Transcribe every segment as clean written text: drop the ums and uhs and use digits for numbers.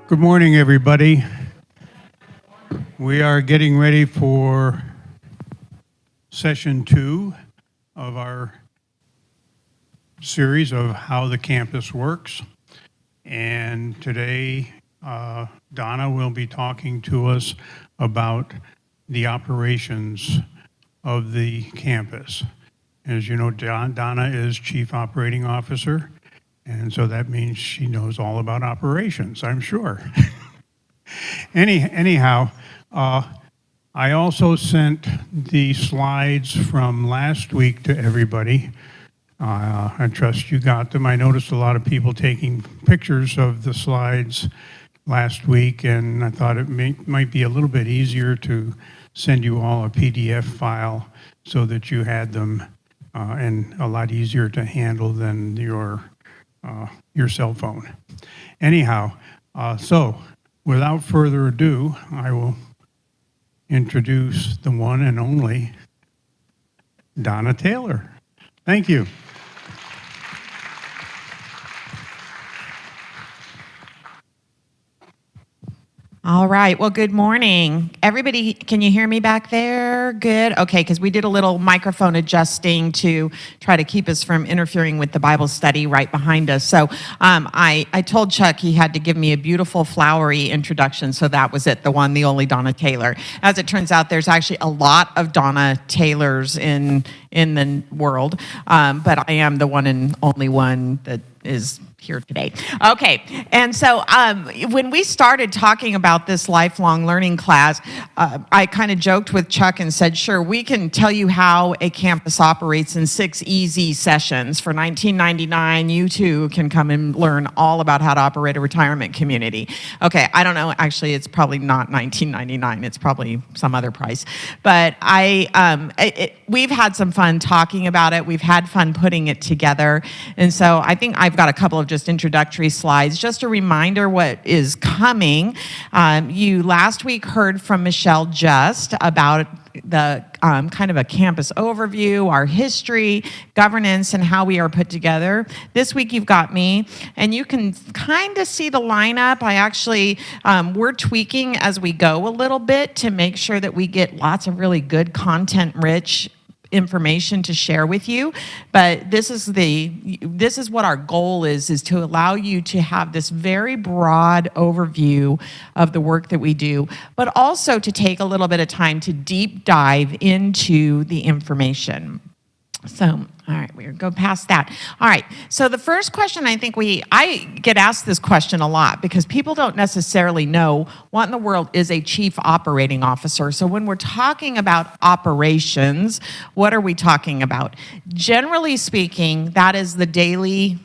Good morning, everybody. We are getting ready for session 2 of our series of how the campus works. And today, Donna will be talking to us about the operations of the campus. As you know, Donna is Chief Operating Officer, and so that means she knows all about operations, I'm sure. Anyhow, I also sent the slides from last week to everybody. I trust you got them. I noticed a lot of people taking pictures of the slides last week, and I thought it might be a little bit easier to send you all a PDF file so that you had them, and a lot easier to handle than your cell phone. Anyhow, so without further ado, I will introduce the one and only Donna Taylor. Thank you. All right. Well, good morning. Everybody, can you hear me back there? Good. Okay, because we did a little microphone adjusting to try to keep us from interfering with the Bible study right behind us. So I told Chuck he had to give me a beautiful flowery introduction, so that was it, the one, the only Donna Taylor. As it turns out, there's actually a lot of Donna Taylors in the world, but I am the one and only one that is here today. Okay, and so when we started talking about this lifelong learning class, I kind of joked with Chuck and said, sure, we can tell you how a campus operates in 6 easy sessions. For $19.99, you too can come and learn all about how to operate a retirement community. Okay, I don't know, actually it's probably not $19.99, it's probably some other price. But we've had some fun talking about it, we've had fun putting it together, and so I think I've got a couple of just introductory slides. Just a reminder what is coming. You last week heard from Michelle just about the kind of a campus overview, our history, governance, and how we are put together. This week you've got me, and you can kind of see the lineup. I actually, we're tweaking as we go a little bit to make sure that we get lots of really good content-rich information to share with you, but this is what our goal is to allow you to have this very broad overview of the work that we do, but also to take a little bit of time to deep dive into the information. So, all right, we'll go past that. All right, so the first question, I get asked this question a lot because people don't necessarily know what in the world is a chief operating officer. So when we're talking about operations, what are we talking about? Generally speaking, that is the daily,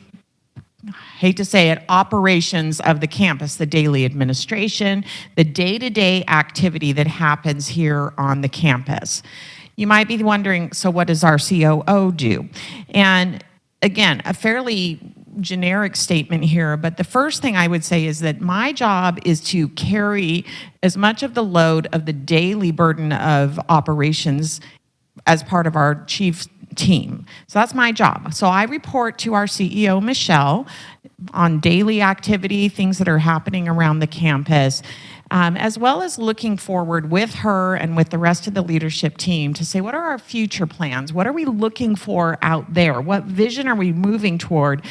hate to say it, operations of the campus, the daily administration, the day-to-day activity that happens here on the campus. You might be wondering, so what does our COO do? And again, a fairly generic statement here, but the first thing I would say is that my job is to carry as much of the load of the daily burden of operations as part of our chief team. So that's my job. So I report to our CEO, Michelle, on daily activity, things that are happening around the campus, as well as looking forward with her and with the rest of the leadership team to say, what are our future plans? What are we looking for out there? What vision are we moving toward?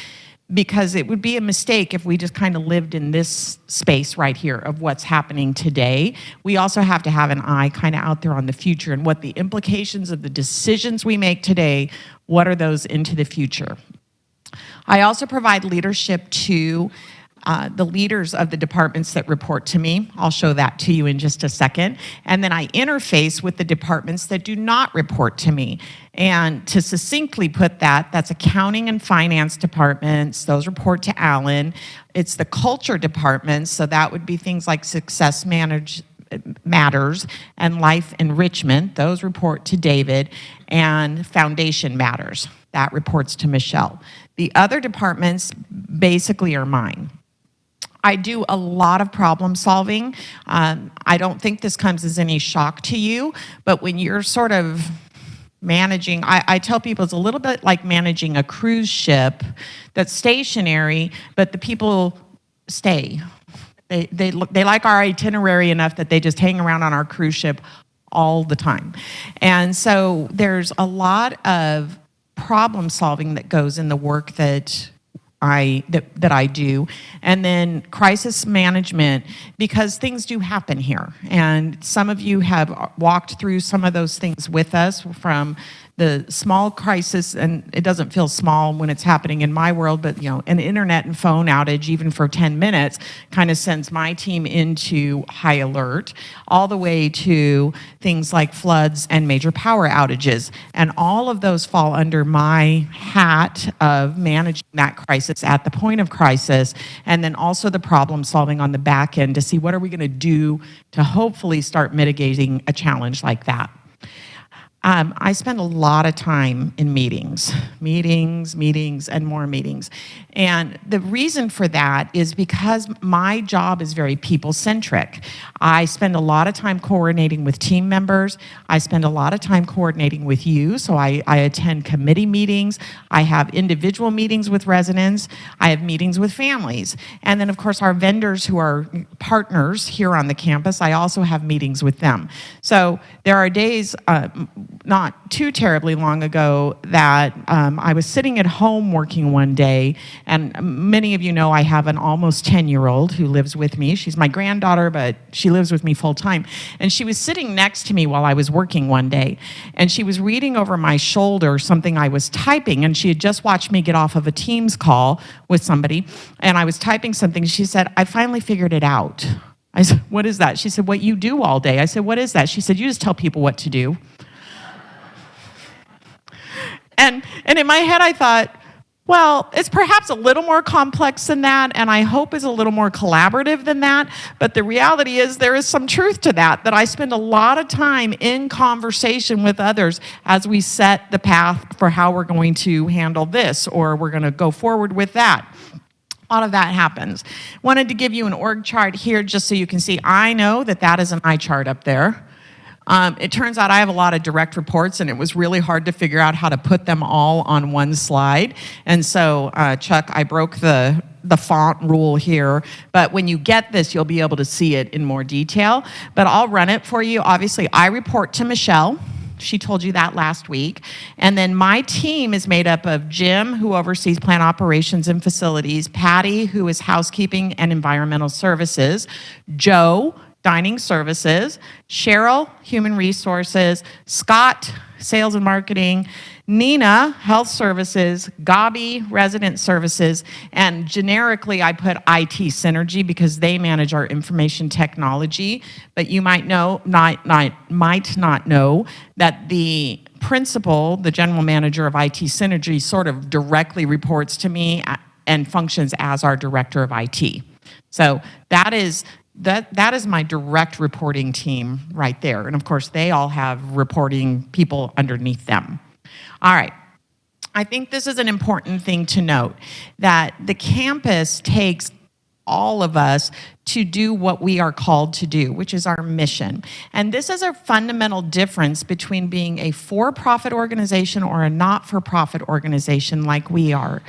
Because it would be a mistake if we just kind of lived in this space right here of what's happening today. We also have to have an eye kind of out there on the future and what the implications of the decisions we make today, what are those into the future? I also provide leadership to the leaders of the departments that report to me. I'll show that to you in just a second. And then I interface with the departments that do not report to me. And to succinctly put that, that's accounting and finance departments. Those report to Alan. It's the culture departments, so that would be things like success matters and life enrichment. Those report to David. And foundation matters. That reports to Michelle. The other departments basically are mine. I do a lot of problem solving. I don't think this comes as any shock to you, but when you're sort of managing, I tell people it's a little bit like managing a cruise ship that's stationary, but the people stay. They like our itinerary enough that they just hang around on our cruise ship all the time. And so there's a lot of problem solving that goes in the work that I do, and then crisis management, because things do happen here, and some of you have walked through some of those things with us, from the small crisis, and it doesn't feel small when it's happening in my world, but an internet and phone outage, even for 10 minutes, kind of sends my team into high alert, all the way to things like floods and major power outages. And all of those fall under my hat of managing that crisis at the point of crisis, and then also the problem solving on the back end to see what are we going to do to hopefully start mitigating a challenge like that. I spend a lot of time in meetings, and more meetings. And the reason for that is because my job is very people-centric. I spend a lot of time coordinating with team members. I spend a lot of time coordinating with you. So I attend committee meetings. I have individual meetings with residents. I have meetings with families. And then, of course, our vendors who are partners here on the campus, I also have meetings with them. So there are days, not too terribly long ago, that I was sitting at home working one day, and many of you know I have an almost 10-year-old who lives with me. She's my granddaughter, but she lives with me full time. And she was sitting next to me while I was working one day, and she was reading over my shoulder something I was typing, and she had just watched me get off of a Teams call with somebody, and I was typing something. She said, "I finally figured it out." I said, "What is that?" She said, "What you do all day." I said, "What is that?" She said, "You just tell people what to do." And in my head, I thought, well, it's perhaps a little more complex than that, and I hope is a little more collaborative than that. But the reality is there is some truth to that I spend a lot of time in conversation with others as we set the path for how we're going to handle this, or we're going to go forward with that. All of that happens. Wanted to give you an org chart here just so you can see. I know that is an eye chart up there. It turns out I have a lot of direct reports, and it was really hard to figure out how to put them all on one slide. And so, Chuck, I broke the font rule here, but when you get this, you'll be able to see it in more detail. But I'll run it for you. Obviously, I report to Michelle. She told you that last week. And then my team is made up of Jim, who oversees plant operations and facilities, Patty, who is housekeeping and environmental services, Joe, dining services, Cheryl, human resources, Scott, sales and marketing, Nina, health services, Gabi, resident services, and generically I put IT synergy because they manage our information technology. But you might might not know that the principal, the general manager of IT synergy, sort of directly reports to me and functions as our director of IT. So that is my direct reporting team right there. And of course, they all have reporting people underneath them. All right. I think this is an important thing to note, that the campus takes all of us to do what we are called to do, which is our mission. And this is a fundamental difference between being a for-profit organization or a not-for-profit organization like we are.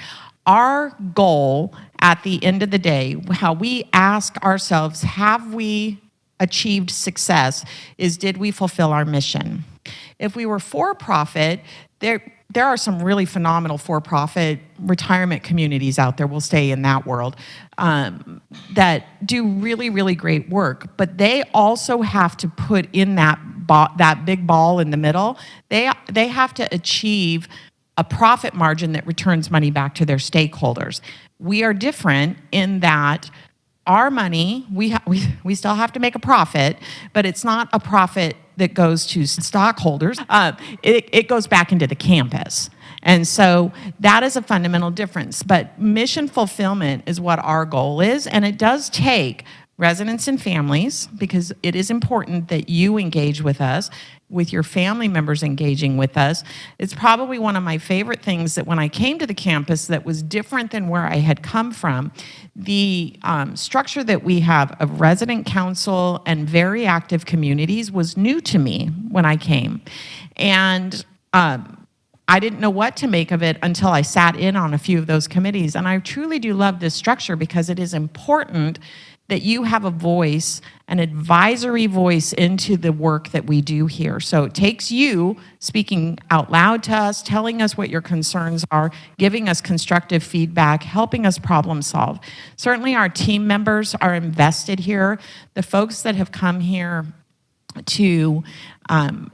Our goal at the end of the day, how we ask ourselves, have we achieved success, is did we fulfill our mission? If we were for-profit, there are some really phenomenal for-profit retirement communities out there, we'll stay in that world, that do really, really great work. But they also have to put in that big ball in the middle. They have to achieve a profit margin that returns money back to their stakeholders. We are different in that our money, we still have to make a profit, but it's not a profit that goes to stockholders. It goes back into the campus. And so that is a fundamental difference. But mission fulfillment is what our goal is, and it does take residents and families, because it is important that you engage with us, with your family members engaging with us. It's probably one of my favorite things that when I came to the campus that was different than where I had come from. The structure that we have of resident council and very active communities was new to me when I came. And I didn't know what to make of it until I sat in on a few of those committees. And I truly do love this structure because it is important that you have a voice, an advisory voice into the work that we do here. So it takes you speaking out loud to us, telling us what your concerns are, giving us constructive feedback, helping us problem solve. Certainly our team members are invested here. The folks that have come here to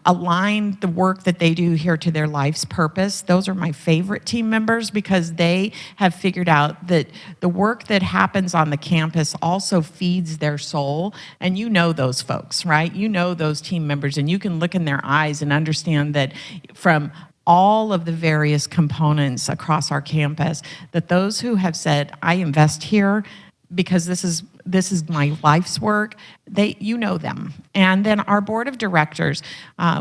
align the work that they do here to their life's purpose. Those are my favorite team members because they have figured out that the work that happens on the campus also feeds their soul. And you know those folks, right? You know those team members, and you can look in their eyes and understand that from all of the various components across our campus, that those who have said, I invest here because this is my life's work, you know them. And then our board of directors,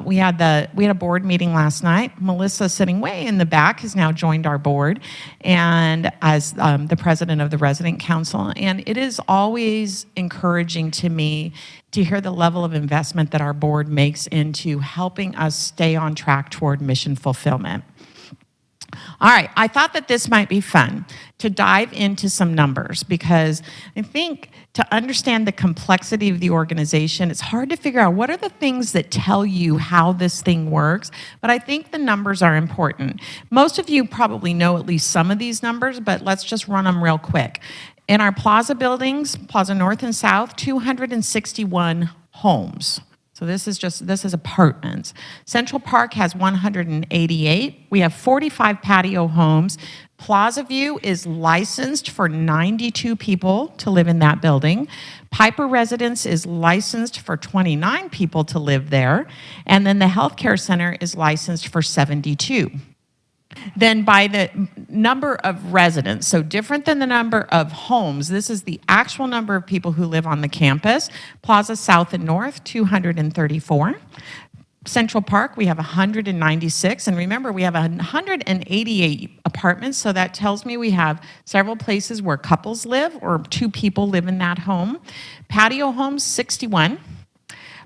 we had a board meeting last night. Melissa, sitting way in the back, has now joined our board and as the president of the resident council. And it is always encouraging to me to hear the level of investment that our board makes into helping us stay on track toward mission fulfillment. All right, I thought that this might be fun to dive into some numbers because I think to understand the complexity of the organization, it's hard to figure out what are the things that tell you how this thing works, but I think the numbers are important. Most of you probably know at least some of these numbers, but let's just run them real quick. In our plaza buildings, Plaza North and South, 261 homes. So this is apartments. Central Park has 188. We have 45 patio homes. Plaza View is licensed for 92 people to live in that building. Piper Residence is licensed for 29 people to live there. And then the healthcare center is licensed for 72. Then by the number of residents, so different than the number of homes, this is the actual number of people who live on the campus. Plaza South and North, 234. Central Park, we have 196. And remember, we have 188 apartments, so that tells me we have several places where couples live or two people live in that home. Patio homes, 61.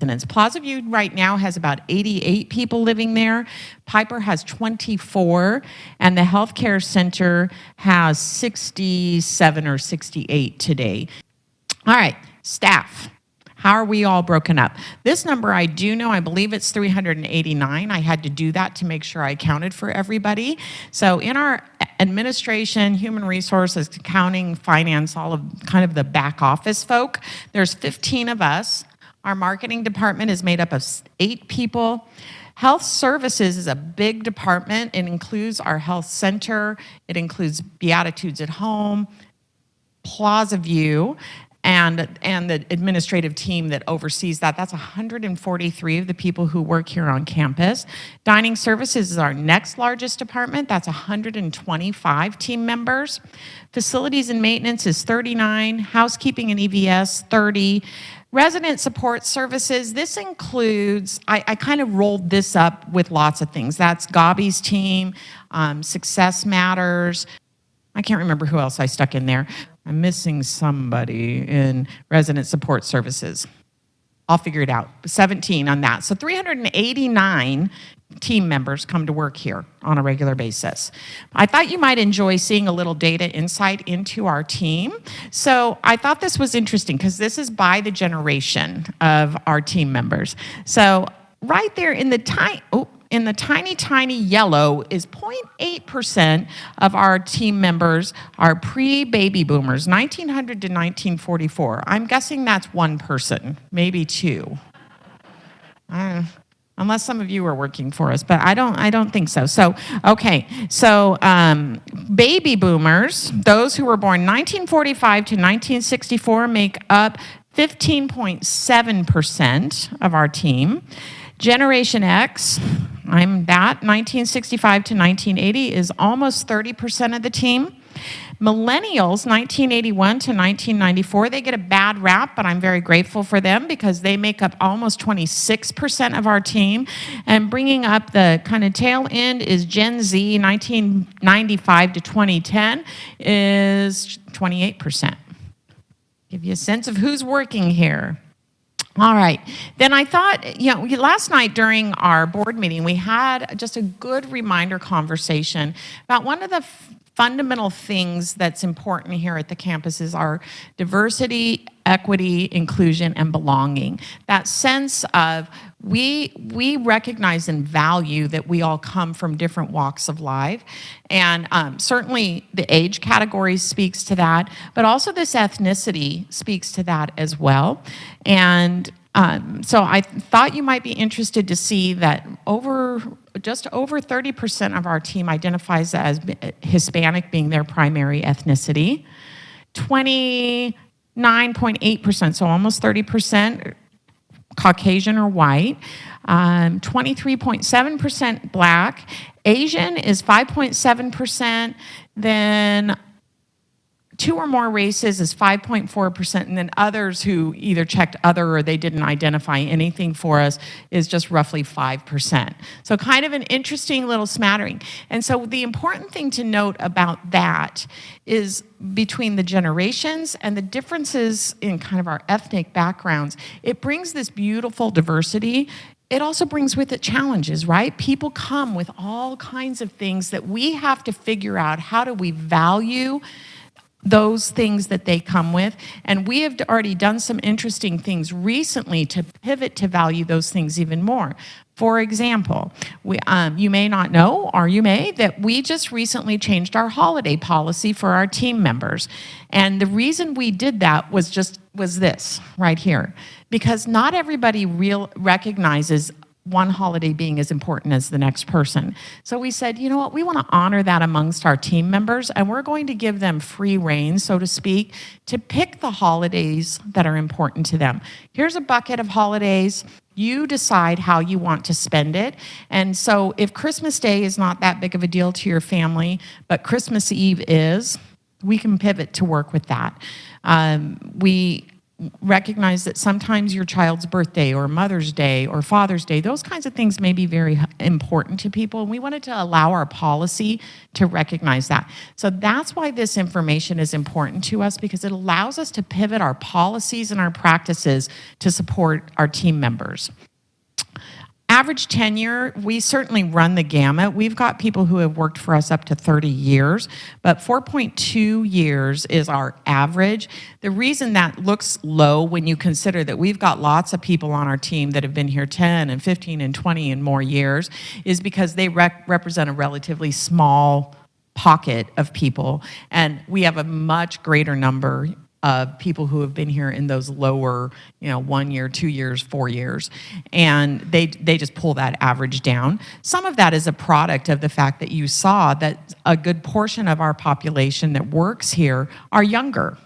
And Plaza View right now has about 88 people living there. Piper has 24, and the healthcare center has 67 or 68 today. All right, staff. How are we all broken up? This number I do know, I believe it's 389. I had to do that to make sure I counted for everybody. So in our administration, human resources, accounting, finance, all of kind of the back office folk, there's 15 of us. Our marketing department is made up of 8 people. Health services is a big department. It includes our health center. It includes Beatitudes at Home, Plaza View, and the administrative team that oversees that. That's 143 of the people who work here on campus. Dining services is our next largest department. That's 125 team members. Facilities and maintenance is 39. Housekeeping and EVS, 30. Resident support services, this includes, I kind of rolled this up with lots of things. That's Gabi's team, Success Matters. I can't remember who else I stuck in there. I'm missing somebody in resident support services. I'll figure it out. 17 on that. So 389 team members come to work here on a regular basis. I thought you might enjoy seeing a little data insight into our team. So I thought this was interesting because this is by the generation of our team members. So right there in the tiny yellow is 0.8% of our team members are pre-baby boomers, 1900 to 1944. I'm guessing that's one person, maybe two. Unless some of you are working for us, but I don't think so. So, okay, so baby boomers, those who were born 1945 to 1964 make up 15.7% of our team. Generation X, I'm that, 1965 to 1980 is almost 30% of the team. Millennials, 1981 to 1994, they get a bad rap, but I'm very grateful for them because they make up almost 26% of our team. And bringing up the kind of tail end is Gen Z, 1995 to 2010 is 28%. Give you a sense of who's working here. All right. Then I thought, last night during our board meeting, we had just a good reminder conversation about one of the fundamental things that's important here at the campuses are diversity, equity, inclusion, and belonging. That sense of we recognize and value that we all come from different walks of life. And certainly the age category speaks to that, but also this ethnicity speaks to that as well. And so I thought you might be interested to see that just over 30% of our team identifies as Hispanic being their primary ethnicity. 29.8%, so almost 30%, Caucasian or white. 23.7% Black. Asian is 5.7%. Then two or more races is 5.4%, and then others who either checked other or they didn't identify anything for us is just roughly 5%. So kind of an interesting little smattering. And so the important thing to note about that is between the generations and the differences in kind of our ethnic backgrounds, it brings this beautiful diversity. It also brings with it challenges, right? People come with all kinds of things that we have to figure out, how do we value those things that they come with. And we have already done some interesting things recently to pivot to value those things even more. For example, you may not know, or you may, that we just recently changed our holiday policy for our team members. And the reason we did that was this right here, because not everybody recognizes one holiday being as important as the next person. So we said, you know what, we want to honor that amongst our team members, and we're going to give them free rein, so to speak, to pick the holidays that are important to them. Here's a bucket of holidays. You decide how you want to spend it. And so if Christmas Day is not that big of a deal to your family, but Christmas Eve is, we can pivot to work with that. We recognize that sometimes your child's birthday or Mother's Day or Father's Day, those kinds of things may be very important to people, and we wanted to allow our policy to recognize that. So that's why this information is important to us, because it allows us to pivot our policies and our practices to support our team members. Average tenure, we certainly run the gamut. We've got people who have worked for us up to 30 years, but 4.2 years is our average. The reason that looks low when you consider that we've got lots of people on our team that have been here 10 and 15 and 20 and more years is because they represent a relatively small pocket of people, and we have a much greater number of people who have been here in those lower, 1 year, 2 years, 4 years, and they just pull that average down. Some of that is a product of the fact that you saw that a good portion of our population that works here are younger.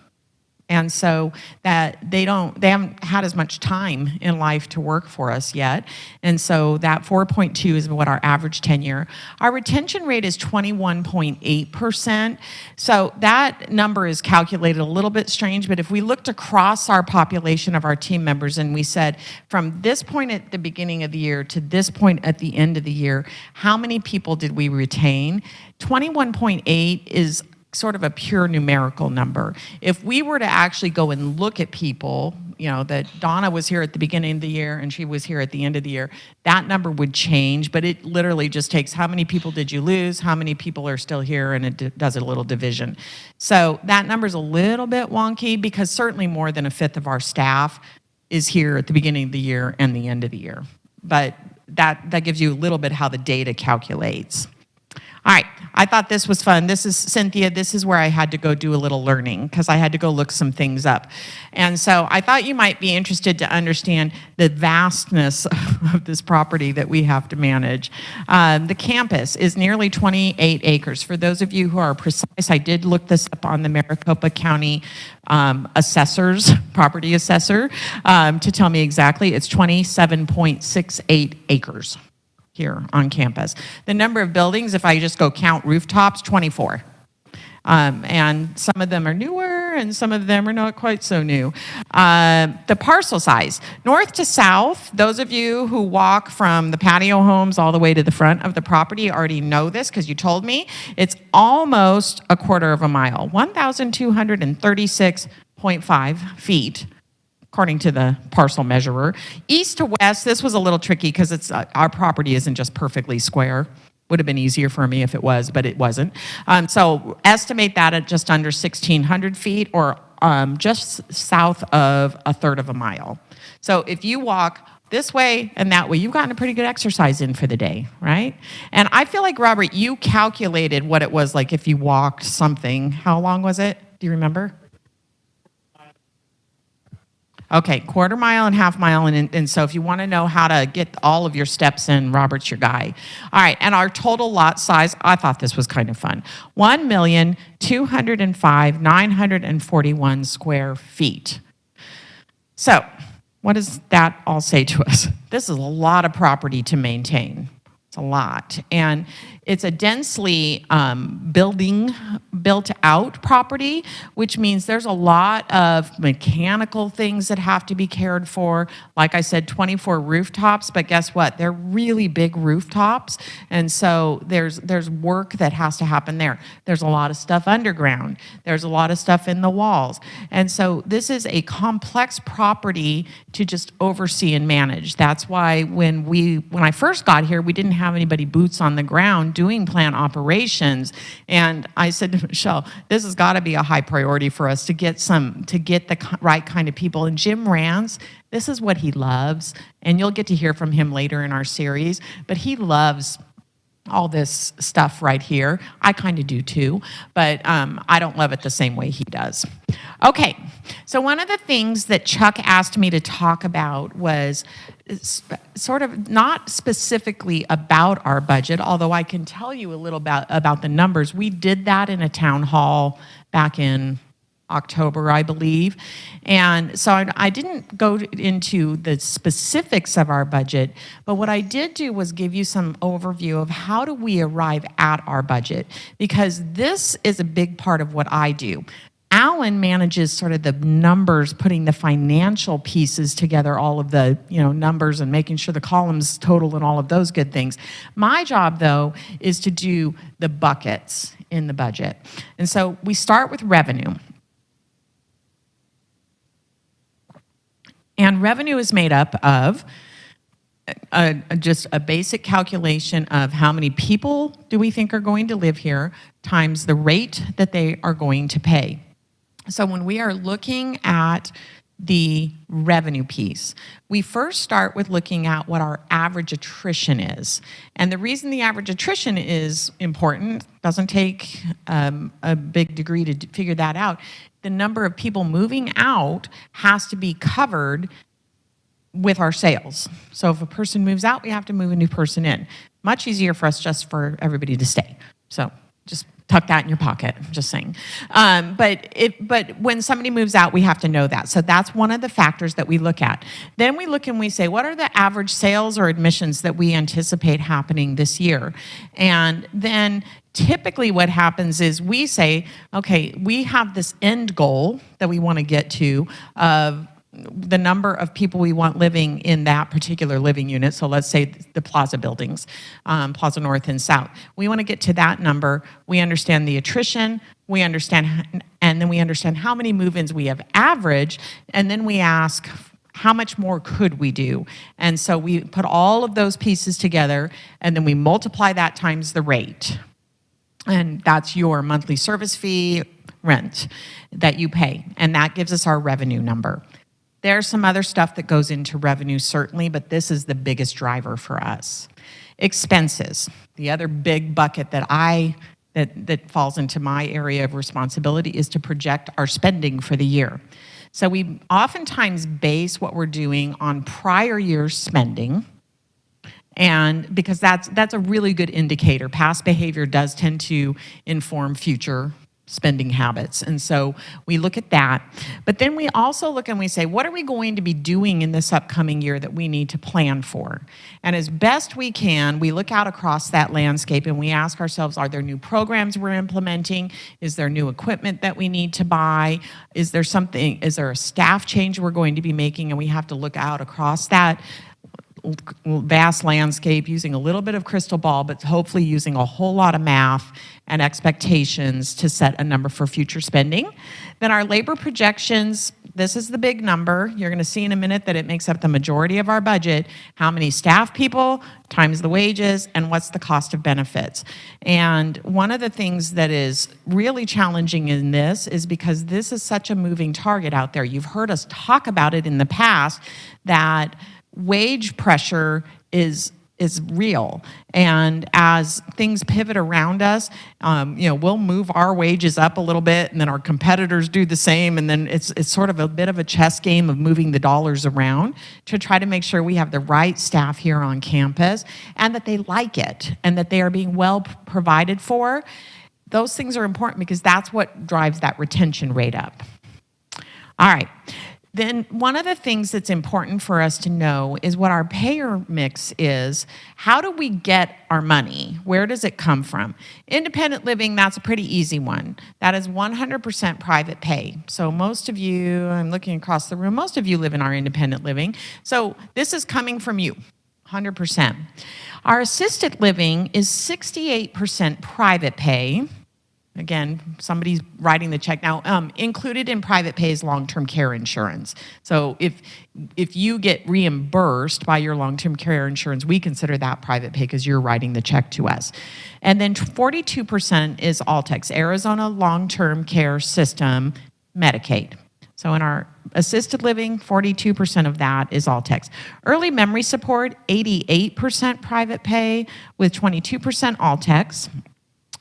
And so that they haven't had as much time in life to work for us yet. And so that 4.2 is what our average tenure. Our retention rate is 21.8%. So that number is calculated a little bit strange, but if we looked across our population of our team members and we said, from this point at the beginning of the year to this point at the end of the year, how many people did we retain? 21.8 is sort of a pure numerical number. If we were to actually go and look at people, that Donna was here at the beginning of the year and she was here at the end of the year, that number would change, but it literally just takes how many people did you lose, how many people are still here, and it does a little division. So that number's a little bit wonky because certainly more than a fifth of our staff is here at the beginning of the year and the end of the year. But that gives you a little bit how the data calculates. All right, I thought this was fun. This is Cynthia. This is where I had to go do a little learning because I had to go look some things up. And so I thought you might be interested to understand the vastness of this property that we have to manage. The campus is nearly 28 acres. For those of you who are precise, I did look this up on the Maricopa County property assessor, to tell me exactly. It's 27.68 acres. Here on campus. The number of buildings, if I just go count rooftops, 24. And some of them are newer and some of them are not quite so new. The parcel size, north to south, those of you who walk from the patio homes all the way to the front of the property already know this because you told me. It's almost a quarter of a mile, 1,236.5 feet. According to the parcel measurer. East to west, this was a little tricky because our property isn't just perfectly square. Would have been easier for me if it was, but it wasn't. So estimate that at just under 1,600 feet, or just south of a third of a mile. So if you walk this way and that way, you've gotten a pretty good exercise in for the day, right? And I feel like, Robert, you calculated what it was like if you walked something. How long was it? Do you remember? Okay, quarter mile and half mile. And so if you want to know how to get all of your steps in, Robert's your guy. All right, and our total lot size, I thought this was kind of fun, 1,205,941 square feet. So what does that all say to us? This is a lot of property to maintain. It's a lot. And it's a densely built out property, which means there's a lot of mechanical things that have to be cared for. Like I said, 24 rooftops, but guess what? They're really big rooftops. And so there's work that has to happen there. There's a lot of stuff underground. There's a lot of stuff in the walls. And so this is a complex property to just oversee and manage. That's why when I first got here, we didn't have anybody boots on the ground doing plant operations. And I said to Michelle, this has got to be a high priority for us to get the right kind of people. And Jim Rance, this is what he loves. And you'll get to hear from him later in our series, but he loves all this stuff right here. I kind of do too, but I don't love it the same way he does. Okay, so one of the things that Chuck asked me to talk about was sort of not specifically about our budget, although I can tell you a little about the numbers. We did that in a town hall back in October, I believe. And so I didn't go into the specifics of our budget, but what I did do was give you some overview of how do we arrive at our budget, because this is a big part of what I do. Alan manages sort of the numbers, putting the financial pieces together, all of the numbers and making sure the columns total and all of those good things. My job, though, is to do the buckets in the budget. And so we start with revenue. And revenue is made up of just a basic calculation of how many people do we think are going to live here times the rate that they are going to pay. So when we are looking at the revenue piece, we first start with looking at what our average attrition is. And the reason the average attrition is important, doesn't take a big degree to figure that out. The number of people moving out has to be covered with our sales. So if a person moves out, we have to move a new person in. Much easier for us just for everybody to stay. So just tuck that in your pocket, just saying. But when somebody moves out, we have to know that. So that's one of the factors that we look at. Then we look and we say, what are the average sales or admissions that we anticipate happening this year? And then typically what happens is we say, okay, we have this end goal that we want to get to of the number of people we want living in that particular living unit. So let's say the Plaza buildings, Plaza North and South. We want to get to that number. We understand the attrition. We understand, and then we understand how many move-ins we have averaged. And then we ask, how much more could we do? And so we put all of those pieces together, and then we multiply that times the rate. And that's your monthly service fee, rent that you pay. And that gives us our revenue number. There's some other stuff that goes into revenue, certainly, but this is the biggest driver for us. Expenses, the other big bucket that falls into my area of responsibility, is to project our spending for the year. So we oftentimes base what we're doing on prior year's spending, and because that's a really good indicator. Past behavior does tend to inform future spending habits. And so we look at that. But then we also look and we say, what are we going to be doing in this upcoming year that we need to plan for? And as best we can, we look out across that landscape and we ask ourselves, are there new programs we're implementing? Is there new equipment that we need to buy? Is there a staff change we're going to be making? And we have to look out across that vast landscape using a little bit of crystal ball, but hopefully using a whole lot of math and expectations to set a number for future spending. Then our labor projections, This is the big number. You're going to see in a minute that it makes up the majority of our budget. How many staff people times the wages, and what's the cost of benefits. And one of the things that is really challenging in this is because this is such a moving target out there. You've heard us talk about it in the past, that wage pressure is real. And as things pivot around us, we'll move our wages up a little bit, and then our competitors do the same. And then it's sort of a bit of a chess game of moving the dollars around to try to make sure we have the right staff here on campus and that they like it and that they are being well provided for. Those things are important because that's what drives that retention rate up. All right. Then one of the things that's important for us to know is what our payer mix is. How do we get our money? Where does it come from? Independent living, that's a pretty easy one. That is 100% private pay. So most of you, I'm looking across the room, most of you live in our independent living. So this is coming from you, 100%. Our assisted living is 68% private pay. Again, somebody's writing the check now. Included in private pay is long-term care insurance. So if you get reimbursed by your long-term care insurance, we consider that private pay because you're writing the check to us. And then 42% is Altex, Arizona Long-Term Care System, Medicaid. So in our assisted living, 42% of that is Altex. Early memory support, 88% private pay with 22% Altex.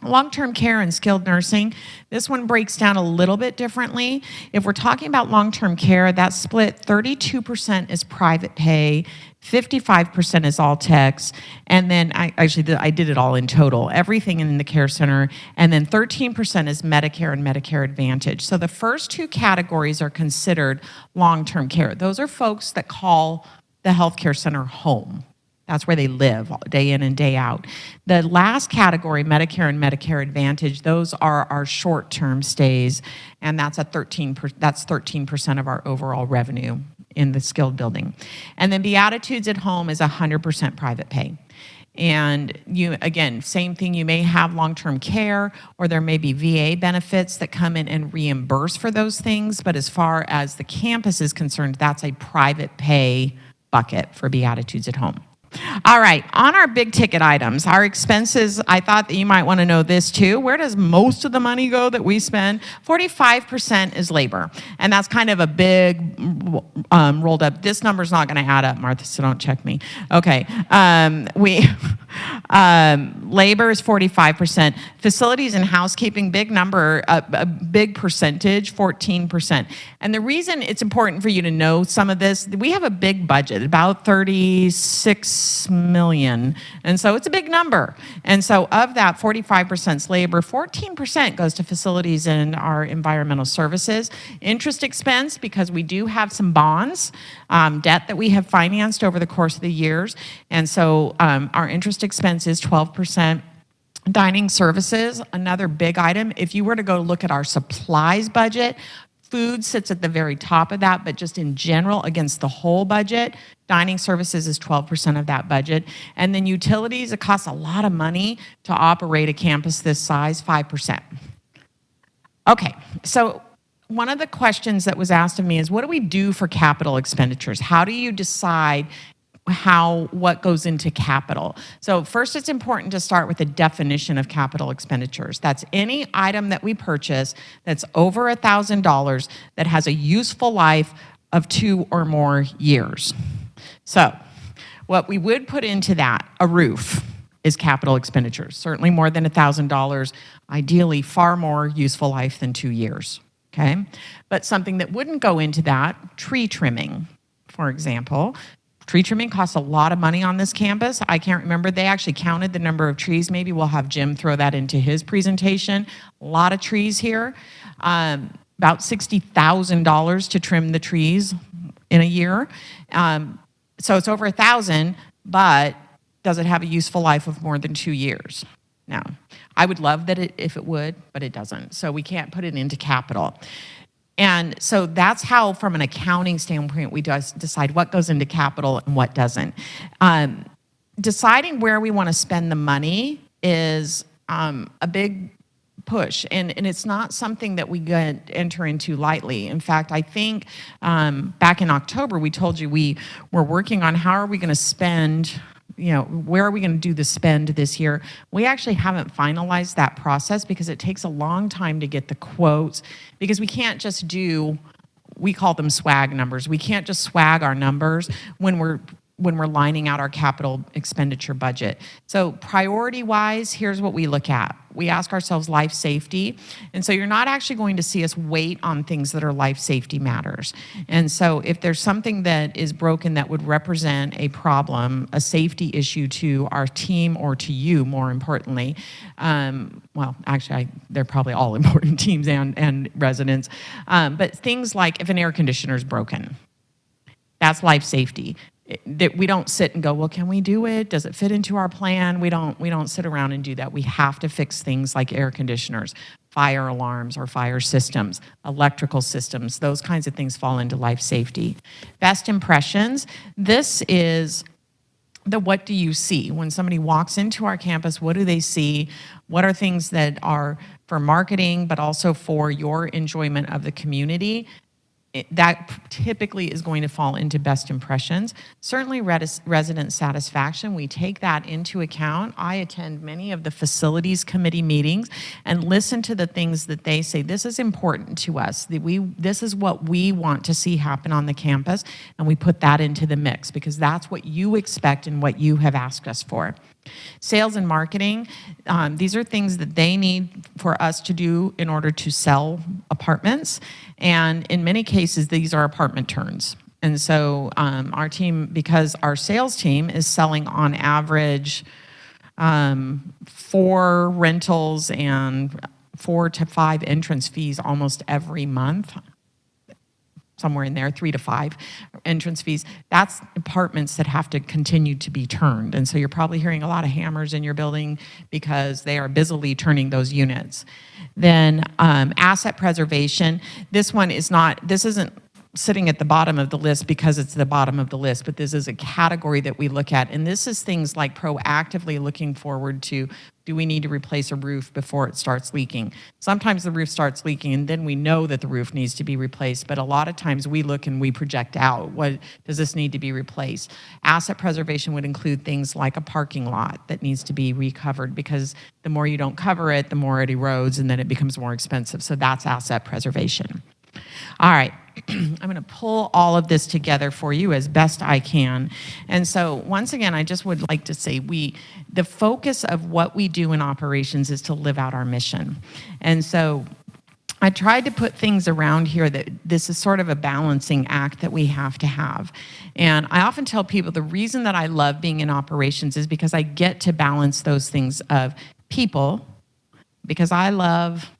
Long-term care and skilled nursing, this one breaks down a little bit differently. If we're talking about long-term care, that's split 32% is private pay, 55% is Altex, and then I did it all in total, everything in the care center, and then 13% is Medicare and Medicare Advantage. So the first two categories are considered long-term care. Those are folks that call the healthcare center home. That's where they live day in and day out. The last category, Medicare and Medicare Advantage, those are our short-term stays, and that's 13% of our overall revenue in the skilled building. And then Beatitudes at Home is 100% private pay. And you, again, same thing, you may have long-term care or there may be VA benefits that come in and reimburse for those things, but as far as the campus is concerned, that's a private pay bucket for Beatitudes at Home. All right, on our big ticket items, our expenses, I thought that you might want to know this too. Where does most of the money go that we spend? 45% is labor, and that's kind of a big rolled up. This number's not going to add up, Martha, so don't check me. Okay, labor is 45%. Facilities and housekeeping, big number, a big percentage, 14%. And the reason it's important for you to know some of this, we have a big budget, about 36 million. And so it's a big number. And so of that, 45% is labor, 14% goes to facilities and our environmental services. Interest expense, because we do have some bonds, debt that we have financed over the course of the years. And so our interest expense is 12%. Dining services, another big item. If you were to go look at our supplies budget, food sits at the very top of that, but just in general, against the whole budget, dining services is 12% of that budget. And then utilities, it costs a lot of money to operate a campus this size, 5%. Okay, so one of the questions that was asked of me is, what do we do for capital expenditures? How do you decide what goes into capital? So first, it's important to start with a definition of capital expenditures. That's any item that we purchase that's over $1,000 that has a useful life of 2 or more years. So what we would put into that, a roof, is capital expenditures. Certainly more than $1,000, ideally far more useful life than 2 years, okay? But something that wouldn't go into that, tree trimming, for example. Tree trimming costs a lot of money on this campus. I can't remember. They actually counted the number of trees. Maybe we'll have Jim throw that into his presentation. A lot of trees here. About $60,000 to trim the trees in a year. So it's over $1,000, but does it have a useful life of more than 2 years? No. I would love that if it would, but it doesn't. So we can't put it into capital. And so that's how, from an accounting standpoint, we decide what goes into capital and what doesn't. Deciding where we want to spend the money is a big push, and it's not something that we enter into lightly. In fact, I think back in October we told you we were working on how are we going to spend, where are we going to do the spend this year. We actually haven't finalized that process because it takes a long time to get the quotes, because we can't just do, we call them swag numbers. We can't just swag our numbers when we're lining out our capital expenditure budget. So priority-wise, here's what we look at. We ask ourselves life safety. And so you're not actually going to see us wait on things that are life safety matters. And so if there's something that is broken that would represent a problem, a safety issue to our team or to you, more importantly, well, actually, they're probably all important, teams and residents. But things like if an air conditioner is broken, that's life safety. That we don't sit and go, well, can we do it? Does it fit into our plan? We don't sit around and do that. We have to fix things like air conditioners, fire alarms or fire systems, electrical systems. Those kinds of things fall into life safety. Best impressions. This is the what do you see? When somebody walks into our campus, what do they see? What are things that are for marketing, but also for your enjoyment of the community? That typically is going to fall into best impressions. Certainly resident satisfaction, we take that into account. I attend many of the facilities committee meetings and listen to the things that they say. This is important to us. This is what we want to see happen on the campus, and we put that into the mix because that's what you expect and what you have asked us for. Sales and marketing, these are things that they need for us to do in order to sell apartments. And in many cases, these are apartment turns. And so our team, because our sales team is selling on average 4 rentals and 4 to 5 entrance fees almost every month, somewhere in there, 3 to 5 entrance fees. That's apartments that have to continue to be turned. And so you're probably hearing a lot of hammers in your building because they are busily turning those units. Then asset preservation. This isn't sitting at the bottom of the list because it's the bottom of the list, but this is a category that we look at. And this is things like proactively looking forward to, do we need to replace a roof before it starts leaking? Sometimes the roof starts leaking and then we know that the roof needs to be replaced, but a lot of times we look and we project out, what does this need to be replaced? Asset preservation would include things like a parking lot that needs to be recovered, because the more you don't cover it, the more it erodes and then it becomes more expensive. So that's asset preservation. All right, I'm going to pull all of this together for you as best I can. And so once again, I just would like to say the focus of what we do in operations is to live out our mission. And so I tried to put things around here that this is sort of a balancing act that we have to have. And I often tell people the reason that I love being in operations is because I get to balance those things of people, because I love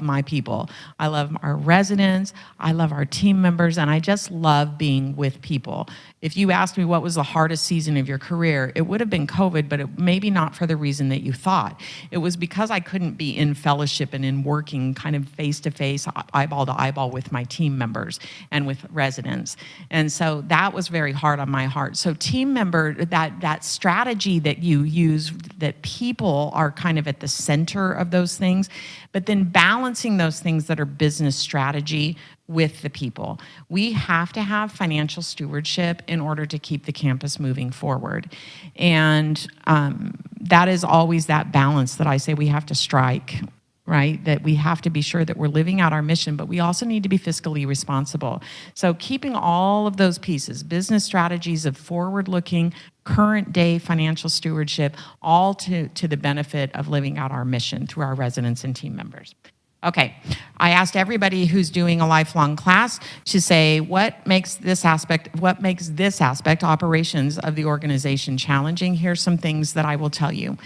my people. I love our residents. I love our team members. And I just love being with people. If you asked me what was the hardest season of your career, it would have been COVID, but maybe not for the reason that you thought. It was because I couldn't be in fellowship and in working kind of face-to-face, eyeball to eyeball with my team members and with residents. And so that was very hard on my heart. So team member, that strategy that you use, that people are kind of at the center of those things, but then balancing those things that are business strategy with the people. We have to have financial stewardship in order to keep the campus moving forward. And that is always that balance that I say we have to strike, right? That we have to be sure that we're living out our mission, but we also need to be fiscally responsible. So keeping all of those pieces, business strategies of forward-looking, current day financial stewardship, all to the benefit of living out our mission through our residents and team members. Okay, I asked everybody who's doing a lifelong class to say what makes this aspect, operations of the organization challenging. Here's some things that I will tell you.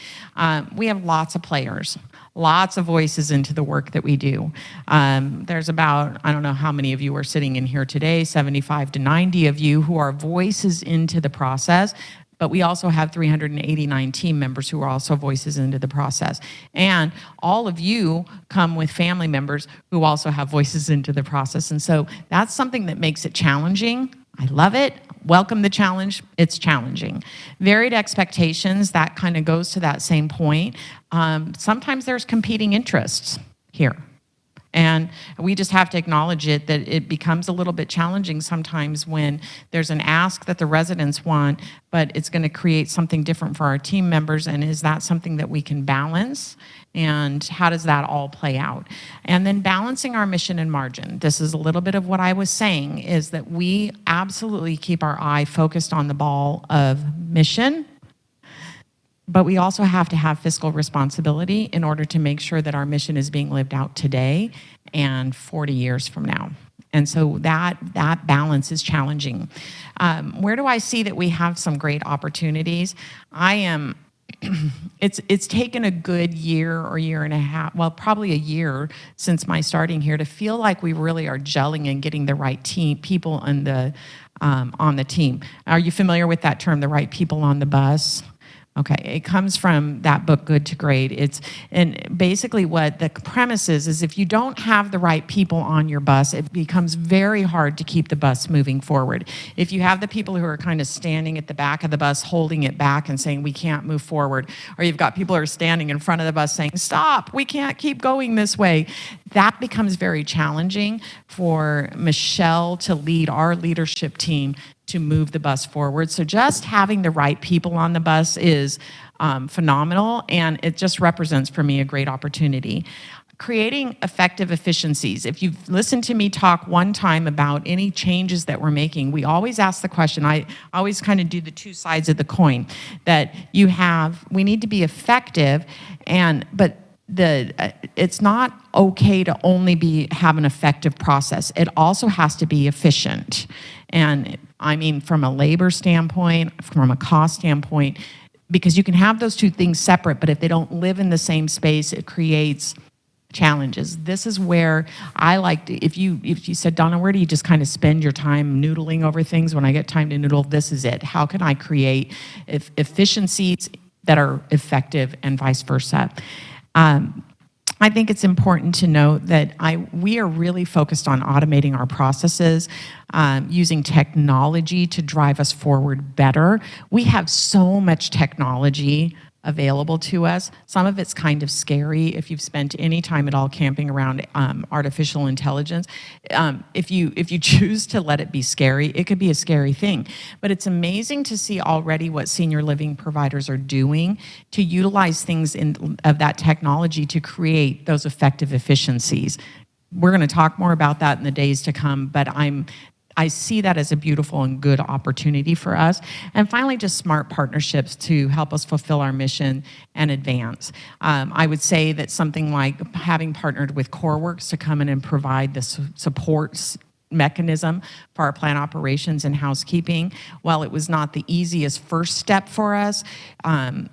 We have lots of players, lots of voices into the work that we do. There's about, I don't know how many of you are sitting in here today, 75 to 90 of you who are voices into the process. But we also have 389 team members who are also voices into the process. And all of you come with family members who also have voices into the process. And so that's something that makes it challenging, I love it. Welcome the challenge. It's challenging. Varied expectations, that kind of goes to that same point. Sometimes there's competing interests here. And we just have to acknowledge it, that it becomes a little bit challenging sometimes when there's an ask that the residents want, but it's going to create something different for our team members. And is that something that we can balance? And how does that all play out? And then balancing our mission and margin. This is a little bit of what I was saying, is that we absolutely keep our eye focused on the ball of mission, but we also have to have fiscal responsibility in order to make sure that our mission is being lived out today and 40 years from now. And so that balance is challenging. Where do I see that we have some great opportunities? It's taken a good year or year and a half, well, probably a year since my starting here, to feel like we really are gelling and getting the right people on the team. Are you familiar with that term, the right people on the bus? Okay, it comes from that book, Good to Great. And basically what the premise is if you don't have the right people on your bus, it becomes very hard to keep the bus moving forward. If you have the people who are kind of standing at the back of the bus, holding it back and saying, we can't move forward, or you've got people who are standing in front of the bus saying, stop, we can't keep going this way, that becomes very challenging for Michelle to lead our leadership team to move the bus forward. So just having the right people on the bus is phenomenal, and it just represents for me a great opportunity. Creating effective efficiencies. If you've listened to me talk one time about any changes that we're making, we always ask the question, I always kind of do the two sides of the coin, that we need to be effective, but it's not okay to only have an effective process. It also has to be efficient. And I mean, from a labor standpoint, from a cost standpoint, because you can have those two things separate, but if they don't live in the same space, it creates challenges. This is where I like to, if you said, Donna, where do you just kind of spend your time noodling over things? When I get time to noodle, this is it. How can I create efficiencies that are effective and vice versa? I think it's important to note that we are really focused on automating our processes, using technology to drive us forward better. We have so much technology available to us. Some of it's kind of scary if you've spent any time at all camping around artificial intelligence. If you choose to let it be scary, it could be a scary thing. But it's amazing to see already what senior living providers are doing to utilize things of that technology to create those effective efficiencies. We're going to talk more about that in the days to come, but I see that as a beautiful and good opportunity for us. And finally, just smart partnerships to help us fulfill our mission and advance. I would say that something like having partnered with CoreWorks to come in and provide the supports mechanism for our plant operations and housekeeping, while it was not the easiest first step for us,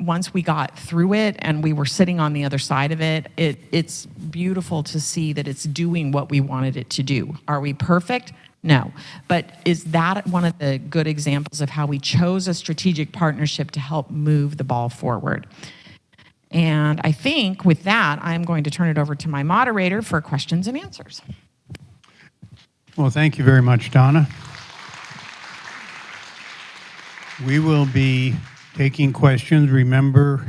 once we got through it and we were sitting on the other side of it, it's beautiful to see that it's doing what we wanted it to do. Are we perfect? No. But is that one of the good examples of how we chose a strategic partnership to help move the ball forward? And I think with that, I'm going to turn it over to my moderator for questions and answers. Well, thank you very much, Donna. We will be taking questions. Remember,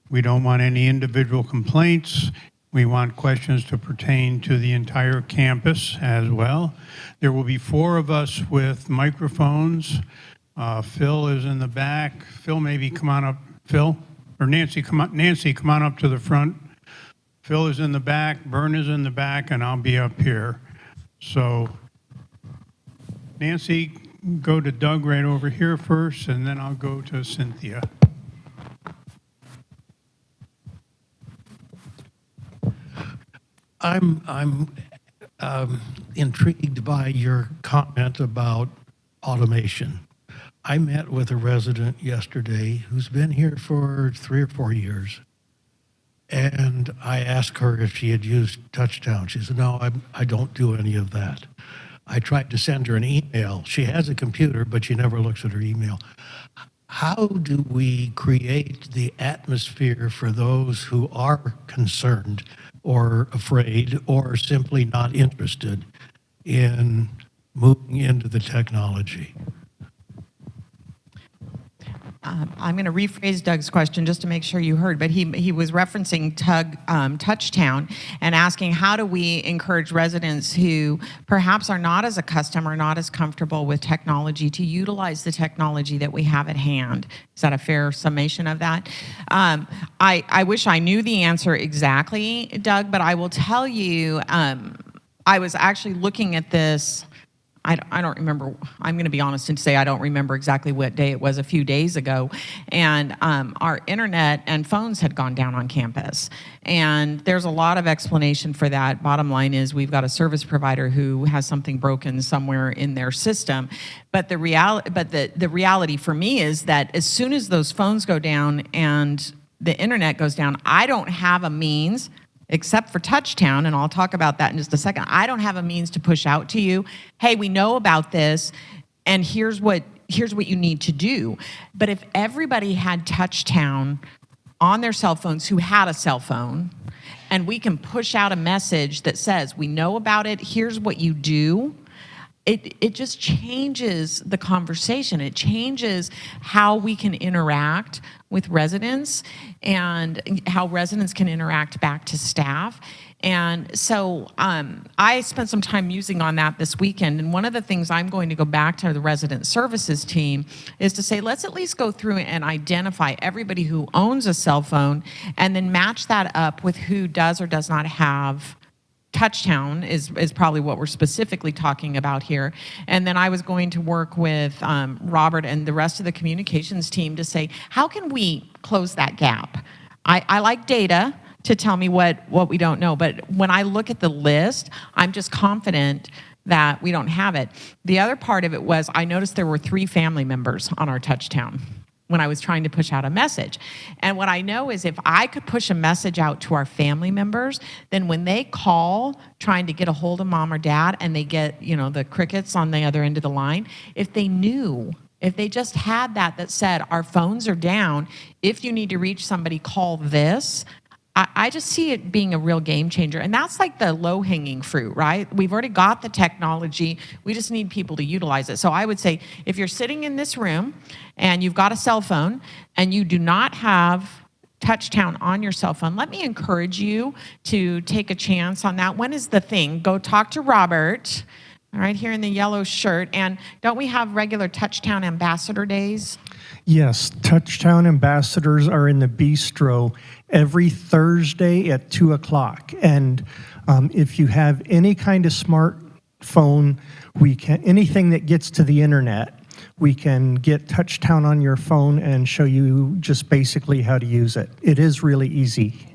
we don't want any individual complaints. We want questions to pertain to the entire campus as well. There will be 4 of us with microphones. Phil is in the back. Phil, maybe come on up. Phil? Or Nancy, come on. Nancy, come on up to the front. Phil is in the back, Vern is in the back, and I'll be up here. So, Nancy, go to Doug right over here first, and then I'll go to Cynthia. I'm intrigued by your comment about automation. I met with a resident yesterday who's been here for 3 or 4 years, and I asked her if she had used Touchdown. She said, no, I don't do any of that. I tried to send her an email. She has a computer, but she never looks at her email. How do we create the atmosphere for those who are concerned or afraid or simply not interested in moving into the technology? I'm going to rephrase Doug's question just to make sure you heard, but he was referencing Touchtown and asking how do we encourage residents who perhaps are not as accustomed or not as comfortable with technology to utilize the technology that we have at hand. Is that a fair summation of that? I wish I knew the answer exactly, Doug, but I will tell you, I was actually looking at this. I don't remember. I'm going to be honest and say I don't remember exactly what day it was a few days ago. And our internet and phones had gone down on campus. And there's a lot of explanation for that. Bottom line is we've got a service provider who has something broken somewhere in their system. But the reality for me is that as soon as those phones go down and the internet goes down, I don't have a means, except for Touchtown, and I'll talk about that in just a second. I don't have a means to push out to you, hey, we know about this, and here's what you need to do. But if everybody had Touchtown on their cell phones who had a cell phone, and we can push out a message that says, we know about it, here's what you do, it just changes the conversation. It changes how we can interact with residents and how residents can interact back to staff. And so I spent some time musing on that this weekend. And one of the things I'm going to go back to the resident services team is to say, let's at least go through and identify everybody who owns a cell phone and then match that up with who does or does not have Touchtown is probably what we're specifically talking about here. And then I was going to work with Robert and the rest of the communications team to say, how can we close that gap? I like data to tell me what we don't know, but when I look at the list, I'm just confident that we don't have it. The other part of it was I noticed there were 3 family members on our Touchtown when I was trying to push out a message. And what I know is if I could push a message out to our family members, then when they call trying to get a hold of mom or dad and they get, the crickets on the other end of the line, if they just had that said, our phones are down, if you need to reach somebody, call this, I just see it being a real game changer. And that's like the low-hanging fruit, right? We've already got the technology. We just need people to utilize it. So I would say if you're sitting in this room and you've got a cell phone and you do not have Touchtown on your cell phone, let me encourage you to take a chance on that. When is the thing? Go talk to Robert, all right, here in the yellow shirt. And don't we have regular Touchtown Ambassador Days? Yes, Touchtown ambassadors are in the bistro every Thursday at 2 o'clock. And if you have any kind of smartphone, anything that gets to the internet, we can get Touchtown on your phone and show you just basically how to use it. It is really easy.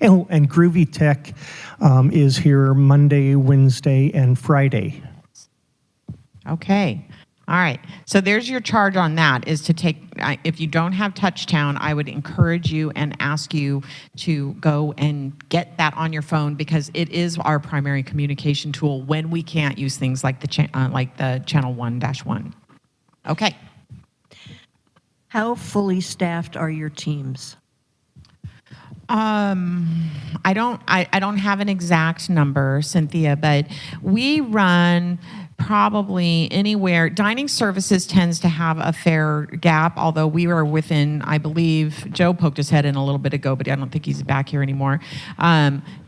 Oh, and Groovy Tech is here Monday, Wednesday, and Friday. Okay. All right. So there's your charge on that, is to take, if you don't have Touchtown, I would encourage you and ask you to go and get that on your phone because it is our primary communication tool when we can't use things like the Channel 1-1. Okay. How fully staffed are your teams? I don't have an exact number, Cynthia, but we run probably anywhere. Dining services tends to have a fair gap, although we are within, I believe, Joe poked his head in a little bit ago, but I don't think he's back here anymore.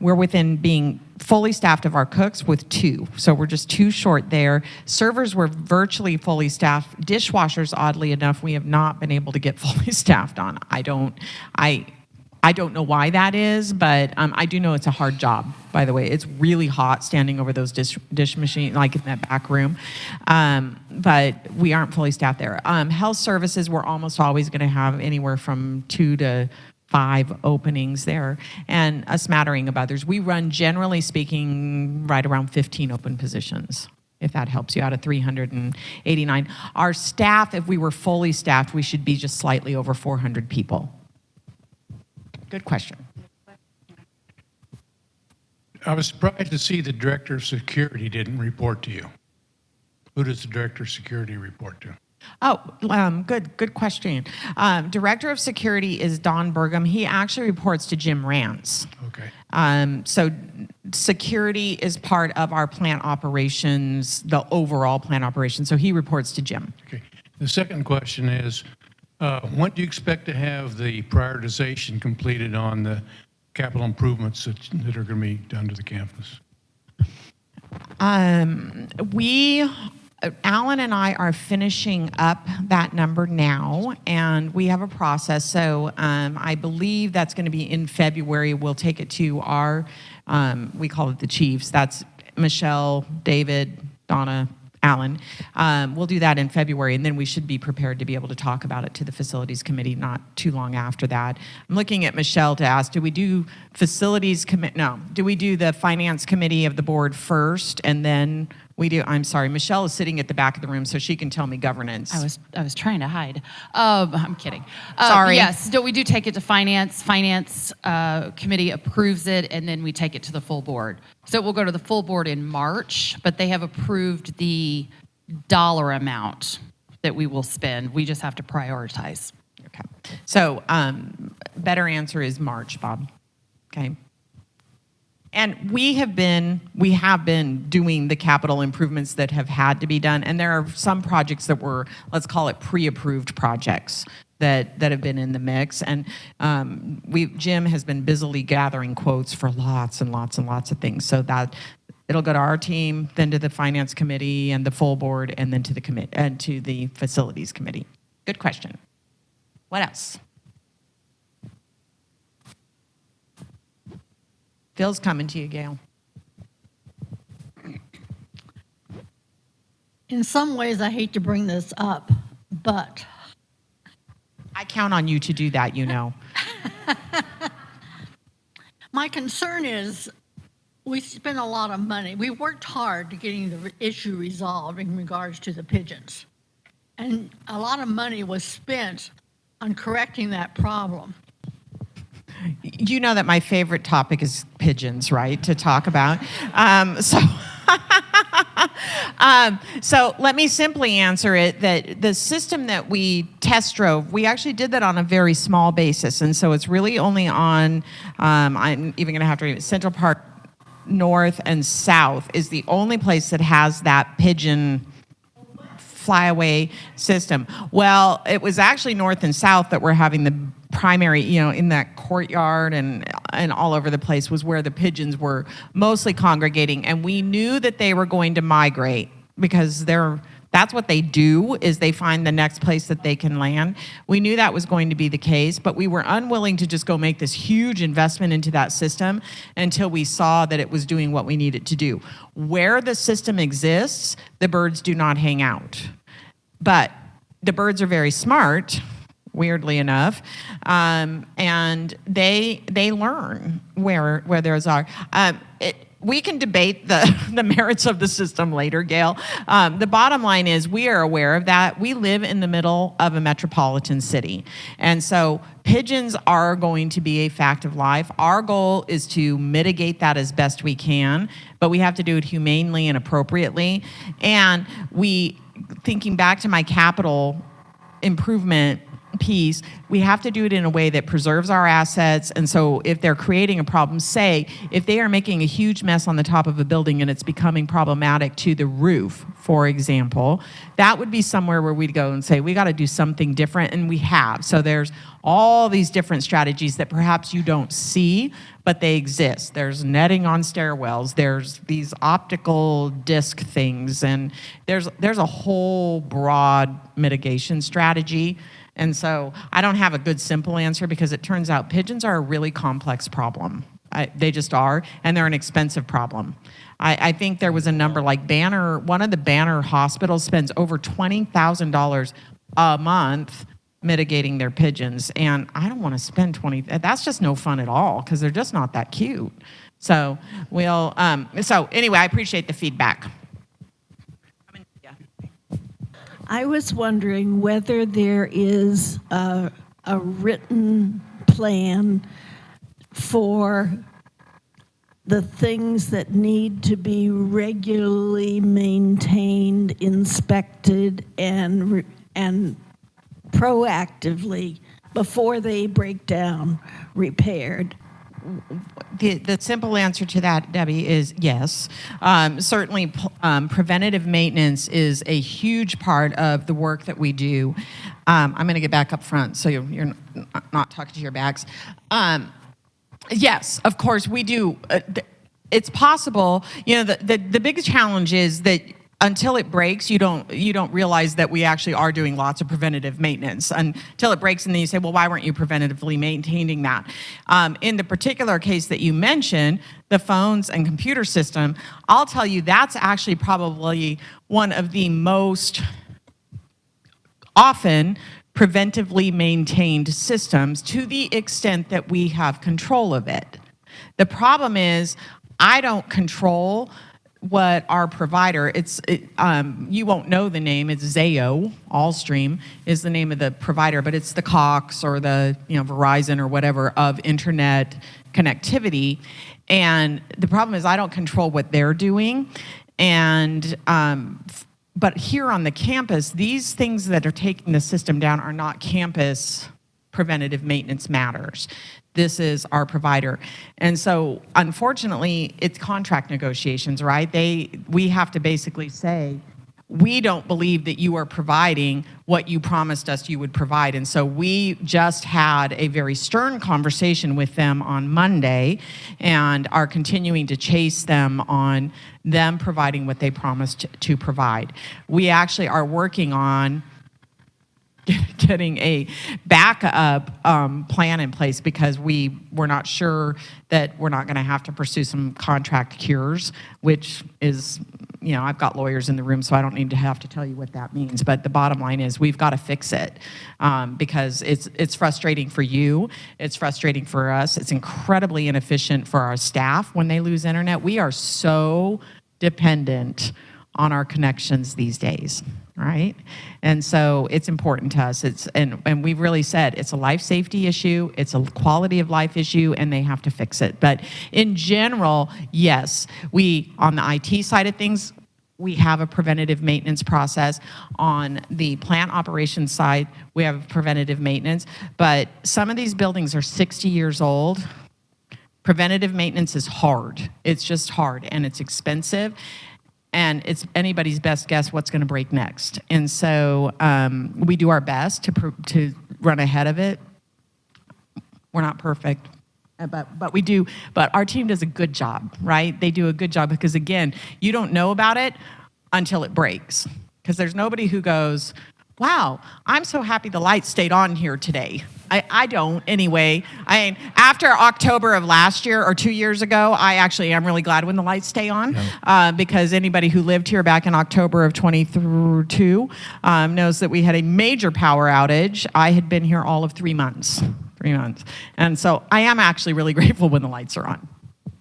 We're within being fully staffed of our cooks with 2. So we're just 2 short there. Servers were virtually fully staffed. Dishwashers, oddly enough, we have not been able to get fully staffed on. I don't know why that is, but I do know it's a hard job, by the way. It's really hot standing over those dish machines, like in that back room. But we aren't fully staffed there. Health services, we're almost always going to have anywhere from 2 to 5 openings there, and a smattering of others. We run, generally speaking, right around 15 open positions, if that helps you, out of 389. Our staff, if we were fully staffed, we should be just slightly over 400 people. Good question. I was surprised to see the Director of Security didn't report to you. Who does the Director of Security report to? Oh, good question. Director of Security is Don Burgum. He actually reports to Jim Rance. Okay. So security is part of our plant operations, the overall plant operations. So he reports to Jim. Okay. The second question is, when do you expect to have the prioritization completed on the capital improvements that are going to be done to the campus? Alan and I are finishing up that number now, and we have a process. So I believe that's going to be in February. We'll take it to our, we call it the chiefs. That's Michelle, David, Donna, Alan. We'll do that in February, and then we should be prepared to be able to talk about it to the facilities committee not too long after that. I'm looking at Michelle to ask, do we do facilities committee? No. Do we do the finance committee of the board first, and then we do? I'm sorry, Michelle is sitting at the back of the room, so she can tell me governance. I was trying to hide. I'm kidding. Sorry. Yes, we do take it to finance. Finance committee approves it, and then we take it to the full board. So it will go to the full board in March, but they have approved the dollar amount that we will spend. We just have to prioritize. Okay. So better answer is March, Bob. Okay. And we have been doing the capital improvements that have had to be done. And there are some projects that were, let's call it pre-approved projects that have been in the mix. And Jim has been busily gathering quotes for lots and lots and lots of things. So that it'll go to our team, then to the finance committee and the full board, and then to the and to the facilities committee. Good question. What else? Phil's coming to you, Gail. In some ways, I hate to bring this up, but I count on you to do that, you know. my concern is we spent a lot of money. We worked hard to getting the issue resolved in regards to the pigeons. And a lot of money was spent on correcting that problem. You know that my favorite topic is pigeons, right, to talk about. So let me simply answer it that the system that we test drove, we actually did that on a very small basis. And so it's really only on, I'm even going to have to read it, Central Park North and South is the only place that has that pigeon flyaway system. Well, it was actually North and South that were having the primary, in that courtyard and all over the place was where the pigeons were mostly congregating. And we knew that they were going to migrate because that's what they do, is they find the next place that they can land. We knew that was going to be the case, but we were unwilling to just go make this huge investment into that system until we saw that it was doing what we needed to do. Where the system exists, the birds do not hang out. But the birds are very smart, weirdly enough, and they learn where theirs are. We can debate the merits of the system later, Gail. The bottom line is we are aware of that. We live in the middle of a metropolitan city. And so pigeons are going to be a fact of life. Our goal is to mitigate that as best we can, but we have to do it humanely and appropriately. And thinking back to my capital improvement piece, we have to do it in a way that preserves our assets. And so if they're creating a problem, say, if they are making a huge mess on the top of a building and it's becoming problematic to the roof, for example, that would be somewhere where we'd go and say, we got to do something different, and we have. So there's all these different strategies that perhaps you don't see, but they exist. There's netting on stairwells, there's these optical disc things, and there's a whole broad mitigation strategy. And so I don't have a good simple answer because it turns out pigeons are a really complex problem. They just are, and they're an expensive problem. I think there was a number like one of the Banner hospitals spends over $20,000 a month mitigating their pigeons. And I don't want to spend that's just no fun at all because they're just not that cute. So anyway, I appreciate the feedback. I was wondering whether there is a written plan for the things that need to be regularly maintained, inspected, and proactively, before they break down, repaired. the simple answer to that, Debbie, is yes. Certainly, preventative maintenance is a huge part of the work that we do. I'm going to get back up front so you're not talking to your bags. Yes, of course, we do. It's possible. You know, the biggest challenge is that until it breaks, you don't realize that we actually are doing lots of preventative maintenance until it breaks, and then you say, well, why weren't you preventatively maintaining that? In the particular case that you mentioned, the phones and computer system, I'll tell you that's actually probably one of the most often preventively maintained systems to the extent that we have control of it. The problem is I don't control what our provider, you won't know the name, it's Zayo, Allstream is the name of the provider, but it's the Cox or the Verizon or whatever of internet connectivity. And the problem is I don't control what they're doing. And but here on the campus, these things that are taking the system down are not campus preventative maintenance matters. This is our provider. And so, unfortunately, it's contract negotiations, right? We have to basically say, we don't believe that you are providing what you promised us you would provide. And so we just had a very stern conversation with them on Monday and are continuing to chase them on them providing what they promised to provide. We actually are working on getting a backup plan in place because we're not sure that we're not going to have to pursue some contract cures, which is, I've got lawyers in the room, so I don't need to have to tell you what that means. But the bottom line is we've got to fix it because it's frustrating for you. It's frustrating for us. It's incredibly inefficient for our staff when they lose internet. We are so dependent on our connections these days, right? And so it's important to us. And we've really said it's a life safety issue, it's a quality of life issue, and they have to fix it. But in general, yes, we, on the IT side of things, we have a preventative maintenance process. On the plant operations side, we have preventative maintenance. But some of these buildings are 60 years old. Preventative maintenance is hard. It's just hard, and it's expensive. And it's anybody's best guess what's going to break next. And so we do our best to run ahead of it. We're not perfect, but we do. But our team does a good job, right? They do a good job because, again, you don't know about it until it breaks. Because there's nobody who goes, wow, I'm so happy the lights stayed on here today. I don't, anyway. After October of last year or 2 years ago, I actually am really glad when the lights stay on because anybody who lived here back in October of 22 knows that we had a major power outage. I had been here all of 3 months. 3 months. And so I am actually really grateful when the lights are on.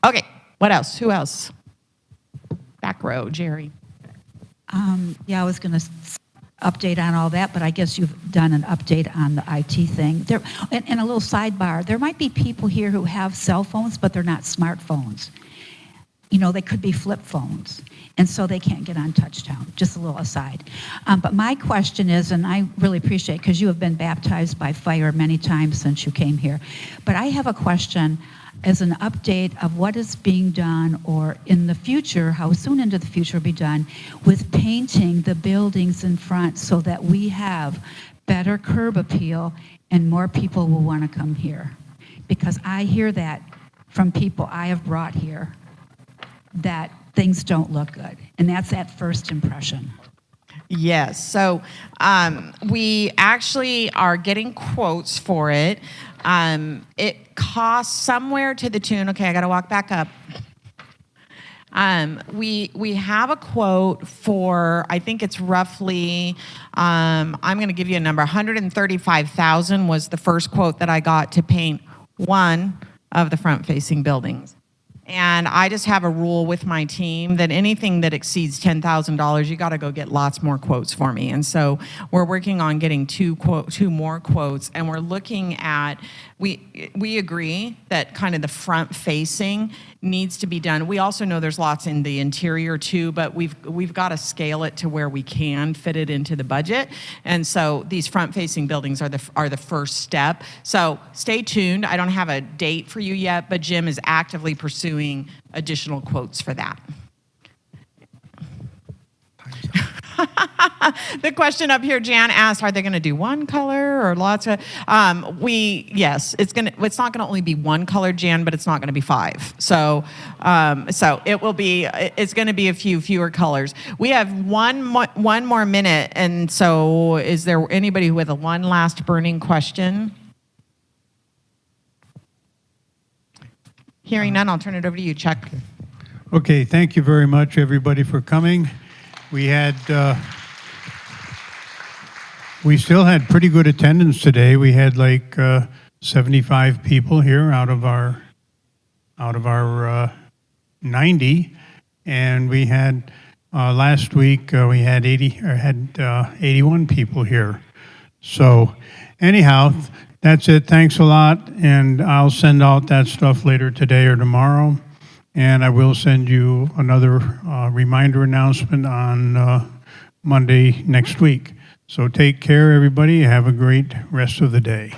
Okay, what else? Who else? Back row, Jerry. Yeah, I was going to update on all that, but I guess you've done an update on the IT thing. And a little sidebar, there might be people here who have cell phones, but they're not smartphones. They could be flip phones, and so they can't get on Touchdown, just a little aside. But my question is, and I really appreciate, because you have been baptized by fire many times since you came here, but I have a question as an update of what is being done, or in the future, how soon into the future will be done, with painting the buildings in front so that we have better curb appeal and more people will want to come here. Because I hear that from people I have brought here, that things don't look good. And that's that first impression. Yes, so we actually are getting quotes for it. It costs somewhere to the tune, okay, I gotta walk back up. We have a quote for, I think it's roughly, I'm gonna give you a number, $135,000 was the first quote that I got to paint one of the front-facing buildings. And I just have a rule with my team that anything that exceeds $10,000, you got to go get lots more quotes for me. And so we're working on getting two more quotes, and we're looking at, we agree that kind of the front facing needs to be done. We also know there's lots in the interior too, but we've got to scale it to where we can fit it into the budget. And so these front facing buildings are the first step. So stay tuned. I don't have a date for you yet, but Jim is actively pursuing additional quotes for that. The question up here, Jan asked, are they going to do one color or lots of? Yes, it's not going to only be one color, Jan, but it's not going to be 5. So it will be. It's going to be a fewer colors. We have one more minute, and so is there anybody with one last burning question? Hearing none, I'll turn it over to you, Chuck. Okay, thank you very much, everybody, for coming. We still had pretty good attendance today. We had like 75 people here out of our 90, and we had last week we had 81 people here. So anyhow, that's it. Thanks a lot, and I'll send out that stuff later today or tomorrow. And I will send you another reminder announcement on Monday next week. So take care, everybody. Have a great rest of the day.